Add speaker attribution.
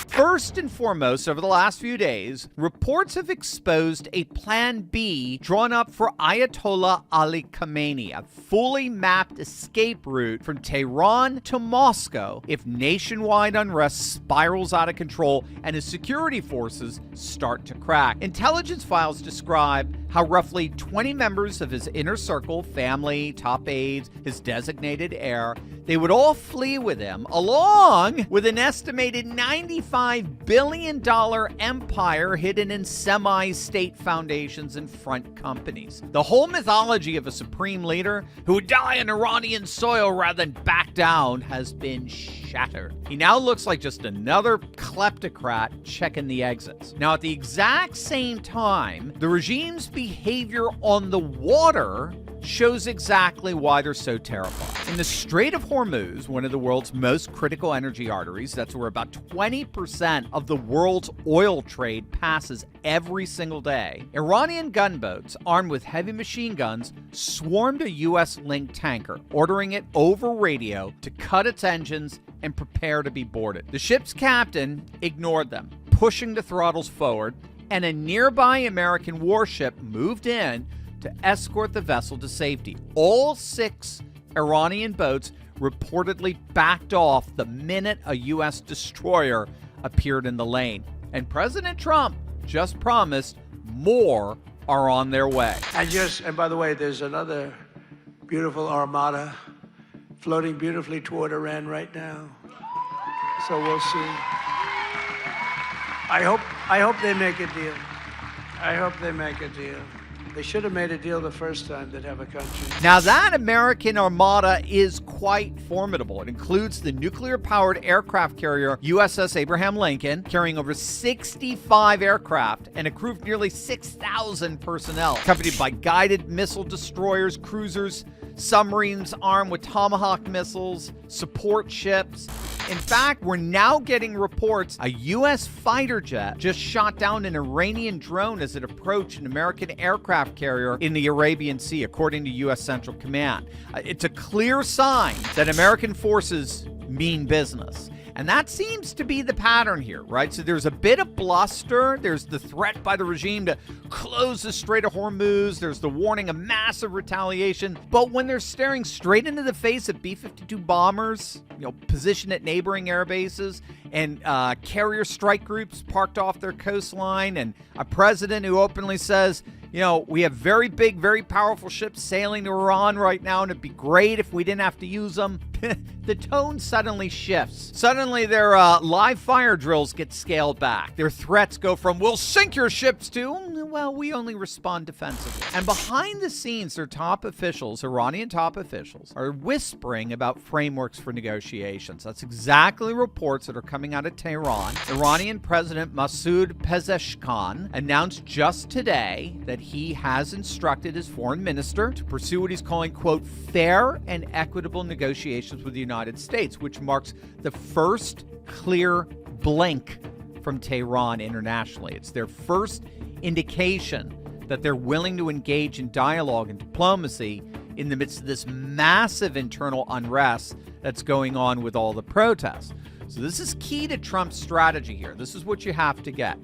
Speaker 1: First and foremost, over the last few days, reports have exposed a Plan B drawn up for Ayatollah Ali Khamenei, a fully mapped escape route from Tehran to Moscow if nationwide unrest spirals out of control and his security forces start to crack. Intelligence files describe how roughly 20 members of his inner circle, family, top aides, his designated heir, they would all flee with him, along with an estimated $95 billion empire hidden in semi-state foundations and front companies. The whole mythology of a supreme leader who would die on Iranian soil rather than back down has been shattered. He now looks like just another kleptocrat checking the exits. Now, at the exact same time, the regime's behavior on the water shows exactly why they're so terrified. In the Strait of Hormuz, one of the world's most critical energy arteries, that's where about 20% of the world's oil trade passes every single day, Iranian gunboats armed with heavy machine guns swarmed a U.S.-linked tanker, ordering it over radio to cut its engines and prepare to be boarded. The ship's captain ignored them, pushing the throttles forward, and a nearby American warship moved in to escort the vessel to safety. All 6 Iranian boats reportedly backed off the minute a U.S. destroyer appeared in the lane. And President Trump just promised more are on their way.
Speaker 2: And by the way, there's another beautiful armada floating beautifully toward Iran right now. So we'll see. I hope they make a deal. I hope they make a deal. They should have made a deal the first time they'd have a country.
Speaker 1: Now, that American armada is quite formidable. It includes the nuclear-powered aircraft carrier USS Abraham Lincoln, carrying over 65 aircraft and a crew of nearly 6,000 personnel, accompanied by guided missile destroyers, cruisers, submarines armed with Tomahawk missiles, support ships. In fact, we're now getting reports a U.S. fighter jet just shot down an Iranian drone as it approached an American aircraft carrier in the Arabian Sea, according to U.S. Central Command. It's a clear sign that American forces mean business. And that seems to be the pattern here, right? So there's a bit of bluster. There's the threat by the regime to close the Strait of Hormuz. There's the warning of massive retaliation. But when they're staring straight into the face of B-52 bombers, positioned at neighboring air bases, and carrier strike groups parked off their coastline, and a president who openly says, we have very big, very powerful ships sailing to Iran right now, and it'd be great if we didn't have to use them. The tone suddenly shifts. Suddenly, their live fire drills get scaled back. Their threats go from, we'll sink your ships, to, well, we only respond defensively. And behind the scenes, their top officials, Iranian top officials, are whispering about frameworks for negotiations. That's exactly reports that are coming out of Tehran. Iranian President Masoud Pezeshkian announced just today that he has instructed his foreign minister to pursue what he's calling, quote, fair and equitable negotiations with the United States, which marks the first clear blink from Tehran internationally. It's their first indication that they're willing to engage in dialogue and diplomacy in the midst of this massive internal unrest that's going on with all the protests. So this is key to Trump's strategy here. This is what you have to get.